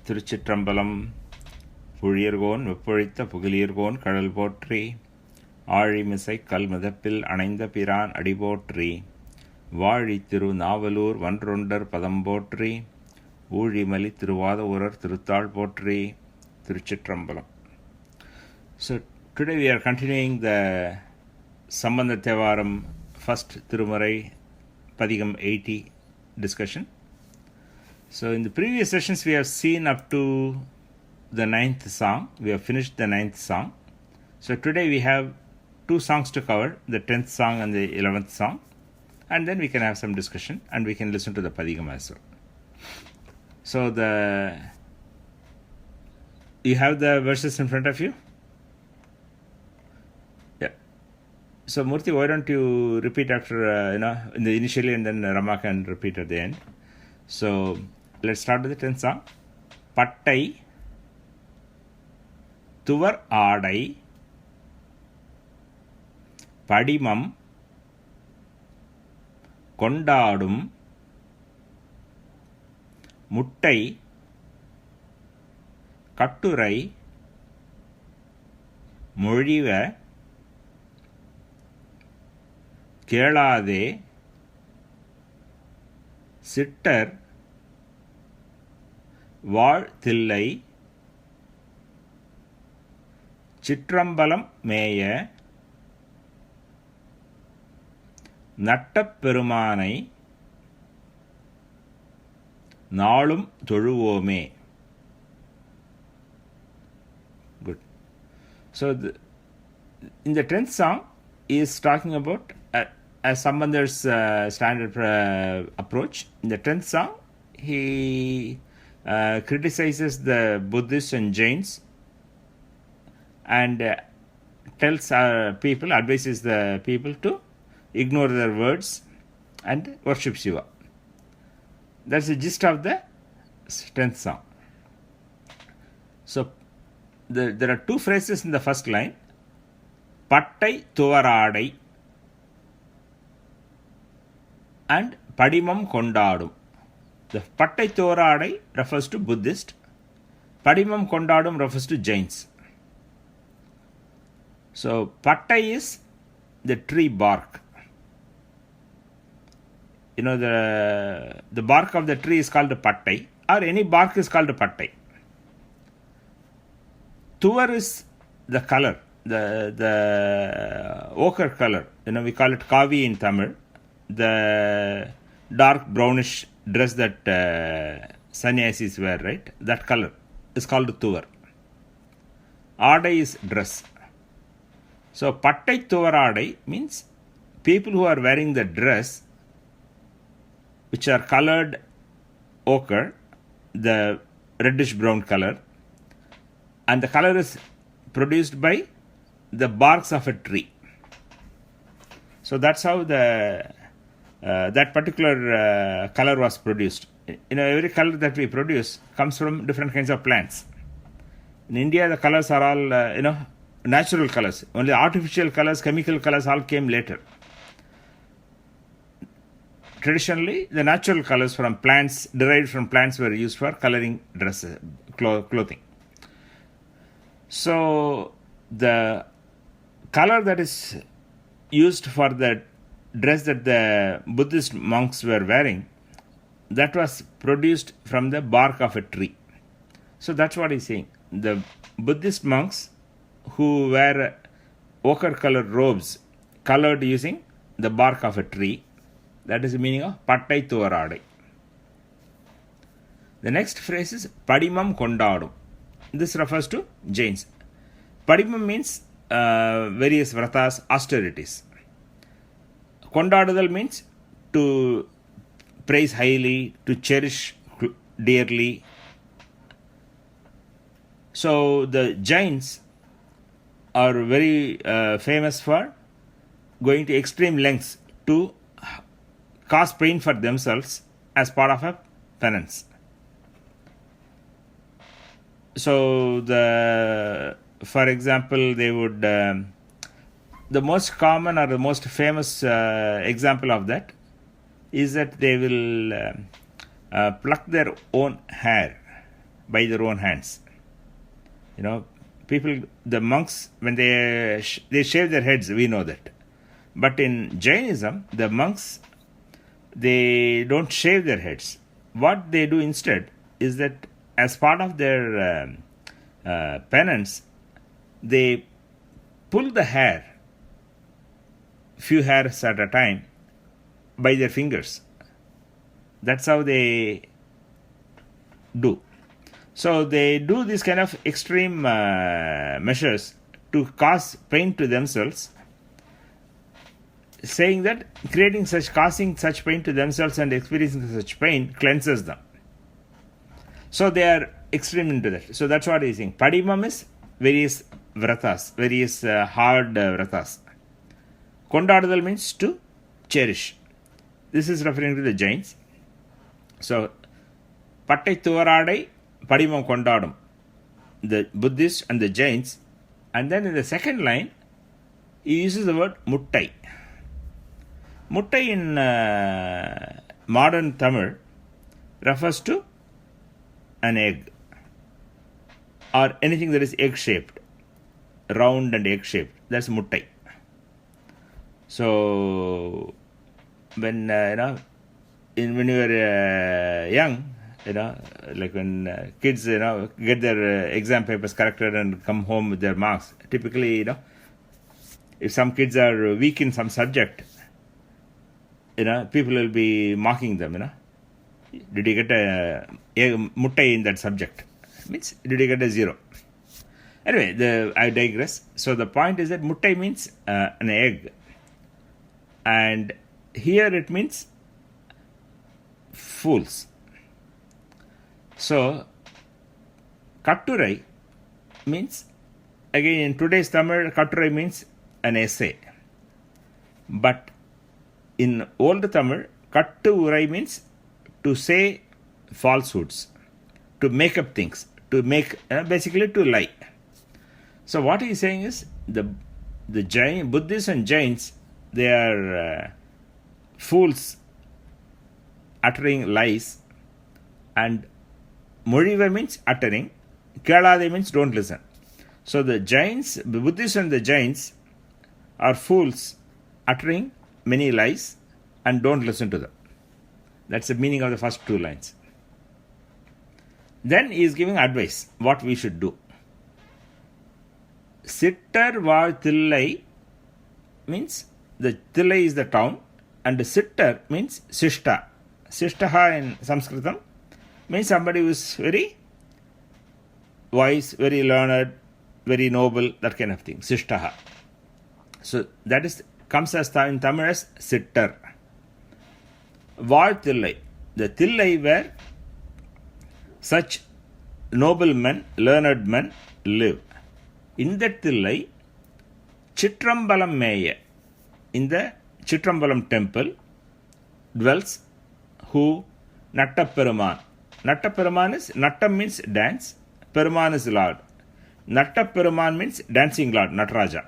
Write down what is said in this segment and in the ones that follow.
திருச்சிற்றம்பலம். புழியர்கோன் வெப்பொழித்த புகழியர்கோன் கடல் போற்றி, ஆழிமிசை கல் மிதப்பில் அணைந்த பிரான் அடிபோற்றி, வாழி திரு நாவலூர் வன்றொண்டர் பதம் போற்றி, ஊழிமலி திருவாத ஊரர் திருத்தாள் போற்றி. திருச்சிற்றம்பலம். So today we are continuing the Sambandar Thevaram first Tirumurai padhigam 80 discussion. So in the previous sessions we have seen up to the 9th song. We have finished the 9th song. So today we have two songs to cover, the 10th song and the 11th song, and then we can have some discussion and we can listen to the padhigam as well. So you have the verses in front of you? Yeah. So Murthy, why don't you repeat after, in the initially, and then Rama can repeat at the end. So let's start with the 10th song. paṭṭait, tuvar-āḍaip, paḍimam, koṇḍāḍum, muṭṭaik, kaṭrāngu, moḻiva, kēḷādē, siṭṭar, vāḻ-tillaic, ciṭrambalam mēya, naṭṭap perumāணai, nāḻum toḻuvōmē. Good. So in the 10th song he is talking about as Sambandar's standard approach. In the 10th song he criticizes the Buddhists and Jains and tells people, advises the people to ignore their words and worship Shiva. That's the gist of the 10th song. So there are two phrases in the first line. paṭṭait tuvar-āḍaip and padhimam koṇḍāḍum. The paṭṭait tuvar-āḍaip refers to Buddhist. Padhimam koṇḍāḍum refers to Jains. So paṭṭai is the tree bark. The bark of the tree is called a paṭṭai, or any bark is called a paṭṭai. Tuvar is the color, the ochre color. We call it kavi in Tamil. The dark brownish dress that sannyasis wear, right? That color is called tuvar. Ādai is dress. So paṭṭait tuvar-āḍaip means people who are wearing the dress which are colored ochre, the reddish brown color, and the color is produced by the barks of a tree. So that's how that particular color was produced. Every color that we produce comes from different kinds of plants. In India, the colors are all natural colors. Only artificial colors, chemical colors all came later. Traditionally, the natural colors from plants, derived from plants, were used for coloring dresses, clothing. So the color that is used for the dress that the Buddhist monks were wearing, that was produced from the bark of a tree. So that's what he's saying. The Buddhist monks who wear ochre colored robes colored using the bark of a tree, that is the meaning of paṭṭait tuvar-āḍaip. The next phrase is padhimam koṇḍāḍum. This refers to Jains. Padhimam means various vratas, austerities. Koṇḍāḍal means to praise highly, to cherish dearly. So the Jains are very famous for going to extreme lengths to cause pain for themselves as part of a penance. So for example, they would the most common or the most famous example of that is that they will pluck their own hair by their own hands. People, the monks, when they shave their heads, we know that. But in Jainism, the monks, they don't shave their heads. What they do instead is that as part of their penance, they pull the hair, few hairs at a time, by their fingers. That's how they do. So they do this kind of extreme measures to cause pain to themselves, saying that causing such pain to themselves and experiencing such pain cleanses them. So they are extreme into that. So that's what he's saying. Padhimam is various vratas, various hard vratas. Koṇḍāḍum means to cherish. This is referring to the Jains. So, paṭṭait tuvar-āḍaip, padhimam koṇḍāḍum, the Buddhists and the Jains. And then in the second line, he uses the word muṭṭaik. Muṭṭai in modern Tamil refers to an egg or anything that is egg-shaped, round and egg-shaped. That's muṭṭai. So, when when you were young, like when kids, get their exam papers corrected and come home with their marks, typically, if some kids are weak in some subject, people will be mocking them, Did you get a muṭṭai in that subject? Means, did you get a 0? Anyway, I digress. So the point is that muṭṭai means an egg. And here it means fools. So, kaṭrāngu means, again in today's Tamil, kaṭrāngu means an essay. But in old Tamil, kaṭrāngu means to say falsehoods, to make up things, to make, basically to lie. So what he is saying is, the Buddhists and Jains, they are fools uttering lies, and moḻiva means uttering, kēḷādē means don't listen. So the Buddhists and the Jains are fools uttering many lies and don't listen to them. That's the meaning of the first 2 lines. Then he is giving advice, what we should do. Siṭṭar vāḻ-tillaic means, the Tillai is the town, and the siṭṭar means siṭṭa. Siṭṭha in Sanskritam means somebody who is very wise, very learned, very noble, that kind of thing. Siṭṭha. So that comes as in Tamil as siṭṭar. vāḻ-tillaic. The Tillai where such noble men, learned men live. In that Tillai, ciṭrambalam mēya, in the Ciṭrambalam temple, dwells who? Naṭṭap perumāṉai. Naṭṭap perumāṉai is, naṭṭam means dance, perumān is Lord. Naṭṭap perumān means dancing Lord, Nataraja.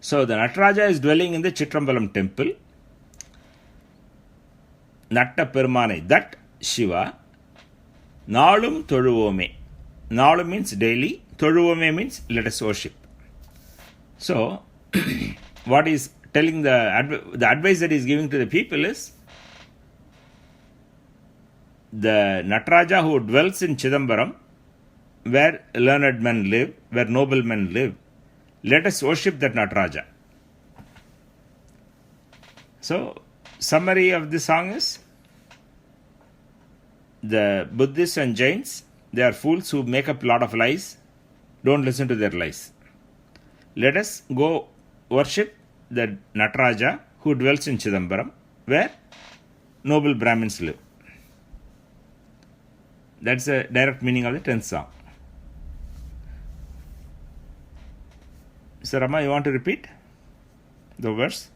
So the Nataraja is dwelling in the Ciṭrambalam temple. Naṭṭap perumāணai, that Shiva, nāḻum toḻuvōmē. Nāḻum means daily, toḻuvōmē means let us worship. So, what is telling the advice that he is giving to the people is, the Nataraja who dwells in Chidambaram, where learned men live, where noble men live, let us worship that Nataraja. So, summary of the song is, the Buddhists and Jains, they are fools who make up a lot of lies. Don't listen to their lies. Let us go worship the Nataraja who dwells in Chidambaram, where noble Brahmins live. That's the direct meaning of the 10th song. So Rama, you want to repeat the verse?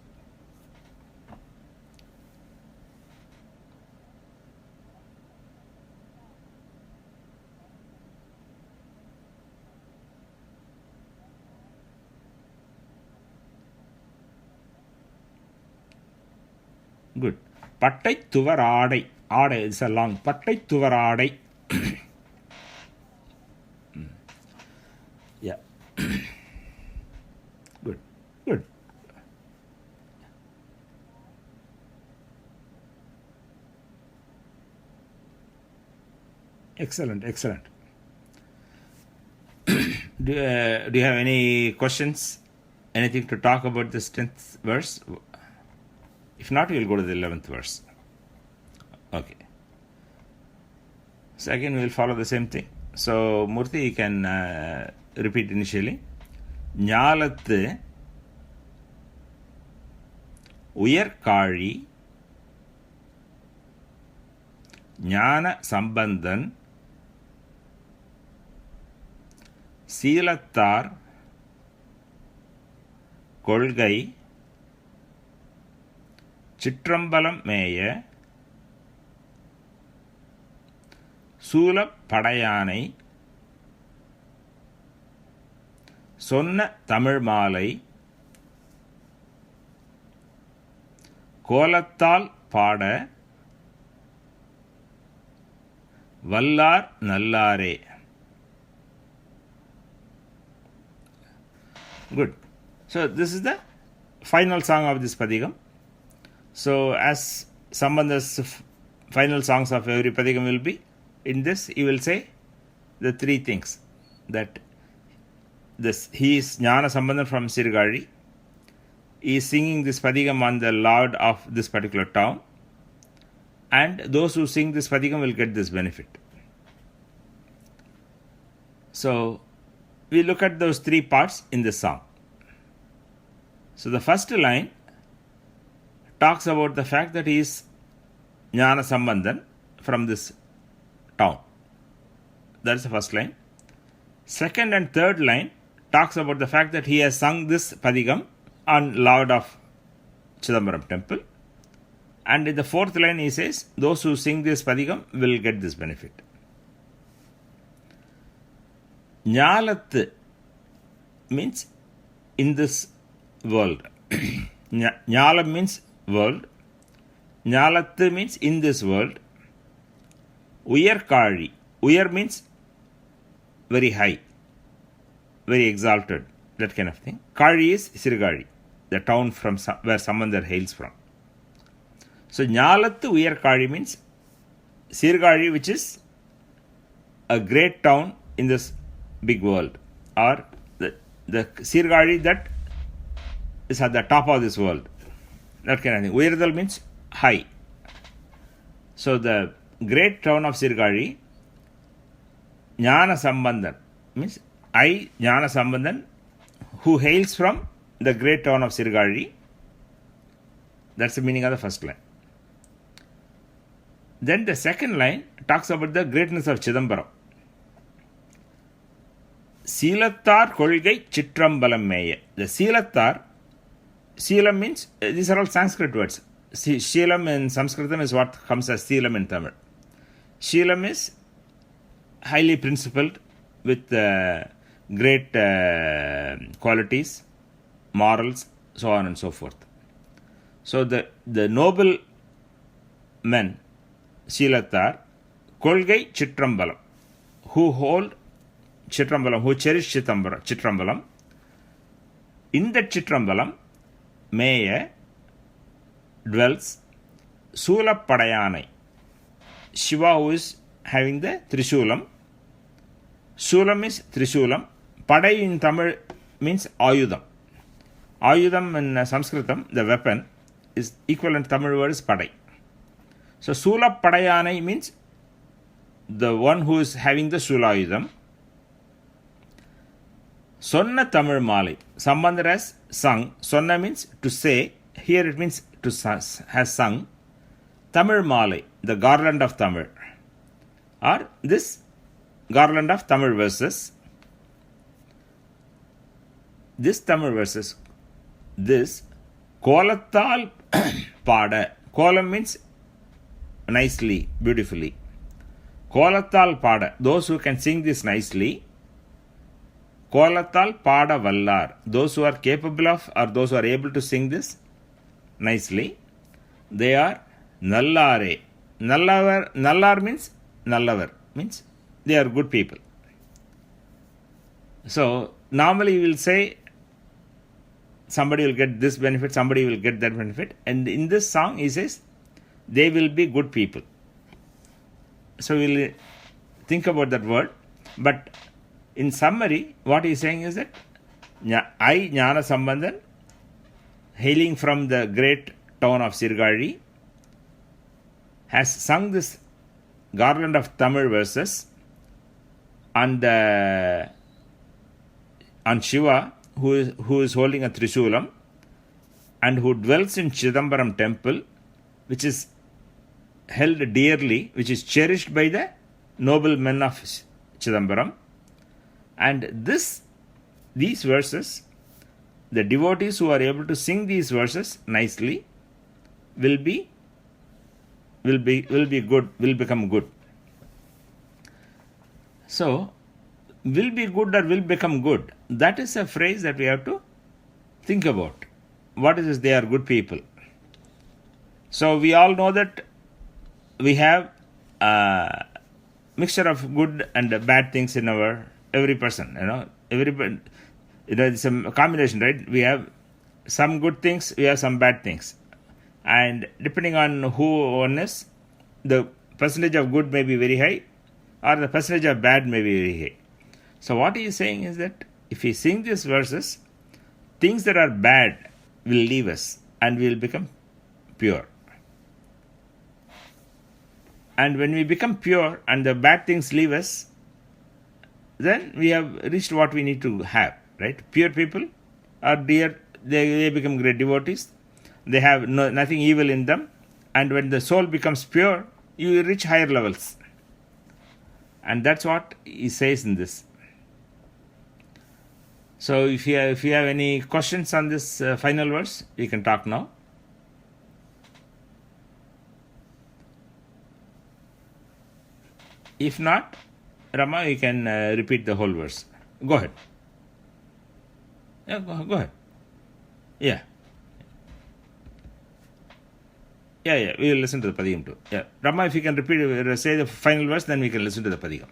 Good. Paṭṭait tuvar-āḍaip. Āḍai is a long. Paṭṭait tuvar-āḍaip. Yeah. Good. Good. Excellent. Excellent. Do you have any questions? Anything to talk about this 10th verse? If not, we will go to the 11th verse. Okay. So again, we will follow the same thing. So Murthy, you can repeat initially. ஞாலத்து உயர்காழி ஞான சம்பந்தன் சீலத்தார் கொள்கை சிற்றம்பலம் மேய சூலப் படையானை சொன்ன தமிழ் மாலை கோலத்தால் பாட வல்லார் நல்லாரே. Good. So this is the final song of this padhigam. So as Sambandar's final songs of every padhigam will be, in this he will say the three things, that he is Jnana Sambandan from Sirgari. He is singing this padhigam on the Lord of this particular town, and those who sing this padhigam will get this benefit. So we look at those three parts in this song. So the first line talks about the fact that he is Jnana Sambandan from this town. That's the first line. Second and third line talks about the fact that he has sung this padhigam on Lord of Chidambaram temple. And in the fourth line he says, those who sing this padhigam will get this benefit. Ñālath means in this world. Ñālam means world. Ñālath means in this world. Uyarkāži. Uyar means very high, very exalted, that kind of thing. Kāži is Sirgari, the town from where Sambandar hails from. So Ñālath Uyarkāži means Sirgari, which is a great town in this big world, or the Sirgari that is at the top of this world, that kind of thing. Uyardal means high. So the great town of Sirgari, Jnana Sambandan means I, Jnana Sambandan, who hails from the great town of Sirgari. That's the meaning of the first line. Then the second line talks about the greatness of Chidambaram. Siṭṭar கொள்கை ciṭrambalam mēya. The Siṭṭar, Silam means, these are all Sanskrit words. Shilam in Sanskritam is what comes as Silam in Tamil. Shilam is highly principled with great qualities, morals, so on and so forth. So the noble men, Siṭṭar, கொள்கை ciṭrambalam, who hold Ciṭrambalam, who cherish Ciṭrambalam. In that Ciṭrambalam, mēya dwells Sūla Padayanai, Shiva, who is having the Trishulam. Shulam is Trishulam. Padai in Tamil means Ayudam. Ayudam in Sanskritam, the weapon, is equivalent Tamil word is Padai. So Sūla Padayanai means the one who is having the Sūlayudam. Sonna Tamil Malai. Sambandar has sung. Sonna means to say. Here it means to has sung. Tamil Malai, the garland of Tamil. Or this garland of Tamil verses. This Tamil verses. This Kolattal Pada. Kolam means nicely, beautifully. Kolattal Pada. Those who can sing this nicely. Kolattal Pada Vallar. Those who are capable of, or those who are able to sing this nicely, they are Nallare. Nallar means Nallavar. means they are good people. So normally we will say somebody will get this benefit, somebody will get that benefit. And in this song he says they will be good people. So we'll think about that word. But in summary, what he is saying is that I, Jnana Sambandar, hailing from the great town of Sirgazhi, has sung this garland of Tamil verses on Shiva, who is holding a Trishulam and who dwells in Chidambaram temple, which is held dearly, which is cherished by the noble men of Chidambaram. And these verses, the devotees who are able to sing these verses nicely will become good. So, will be good or will become good, that is a phrase that we have to think about. What is this? They are good people. So, we all know that we have a mixture of good and bad things in every person. Everybody, it's a combination, right? We have some good things, we have some bad things. And depending on who one is, the percentage of good may be very high or the percentage of bad may be very high. So what he is saying is that if we sing these verses, things that are bad will leave us and we will become pure. And when we become pure and the bad things leave us, then we have reached what we need to have, right? Pure people are dear, they become great devotees. They have nothing evil in them. And when the soul becomes pure, you reach higher levels. And that's what he says in this. So if you have any questions on this final verse, we can talk now. If not, Rama, you can repeat the whole verse. Go ahead. Yeah, go ahead. Yeah. Yeah, we will listen to the padhigam too. Yeah. Rama, if you can repeat, say the final verse, then we can listen to the padhigam.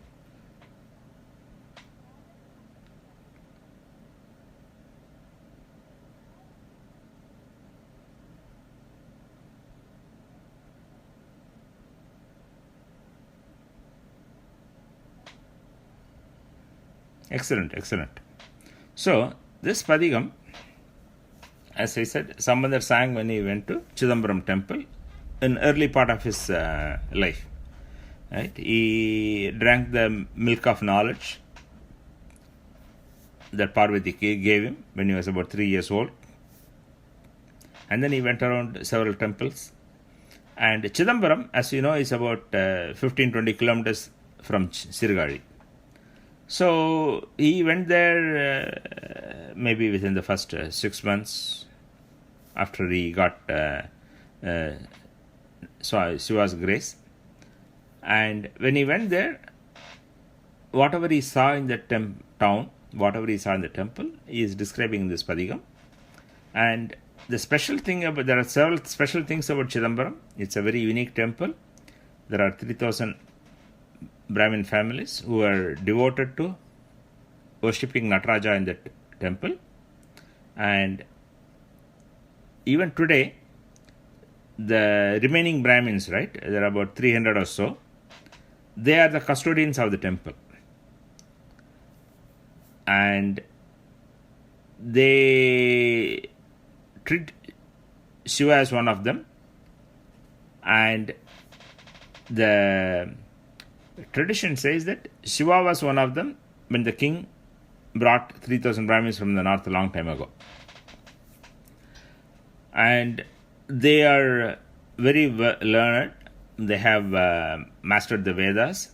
Excellent. So, this padhigam, as I said, Sambandar sang when he went to Chidambaram temple in early part of his life. Right? He drank the milk of knowledge that Parvati gave him when he was about 3 years old. And then he went around several temples. And Chidambaram, as you know, is about 15-20 kilometers from Sirgazhi. So he went there maybe within the first 6 months after he got Shiva's grace. And when he went there, whatever he saw in the town, whatever he saw in the temple, he is describing in this padhigam. And the special thing there are several special things about Chidambaram. It's a very unique temple. There are 3,000 Brahmin families who are devoted to worshipping Nataraja in that temple. And even today, the remaining Brahmins, right, there are about 300 or so, they are the custodians of the temple. And they treat Shiva as one of them. And the tradition says that Shiva was one of them when the king brought 3,000 Brahmins from the north a long time ago. And they are very learned. They have mastered the Vedas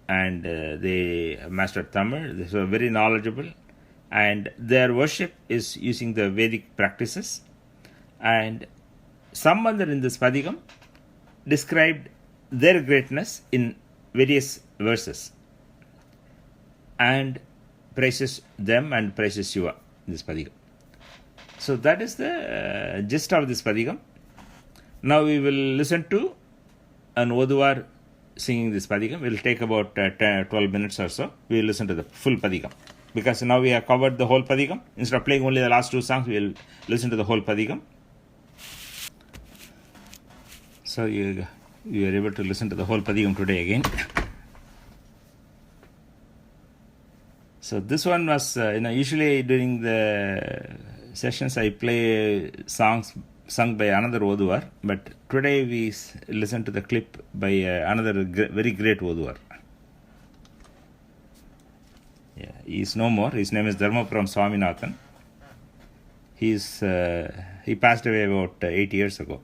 and they have mastered Tamil. They are very knowledgeable. And their worship is using the Vedic practices. And Sambandar in this padhigam described their greatness in various verses and praises them and praises Shiva in this padhigam. So that is the gist of this padhigam. Now we will listen to an Oduvar singing this padhigam. We'll take about 10, 12 minutes or so. We'll listen to the full padhigam. Because now we have covered the whole padhigam. Instead of playing only the last two songs, we'll listen to the whole padhigam. So you are able to listen to the whole padhigam today again. So this one was, usually during the sessions I play songs sung by another Oduvar, but today we listen to the clip by another very great Oduvar. Yeah, he is no more. His name is Dharmapuram Swaminathan. He passed away about 8 years ago.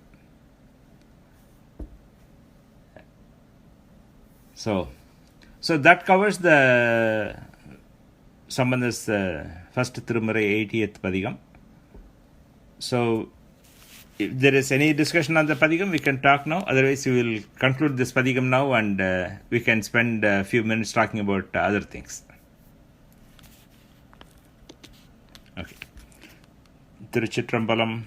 So that covers the Sambandar's first Tirumurai 80th Padhigam. So if there is any discussion on the Padhigam, we can talk now. Otherwise, we will conclude this Padhigam now and we can spend a few minutes talking about other things. Okay. Ciṭrambalam.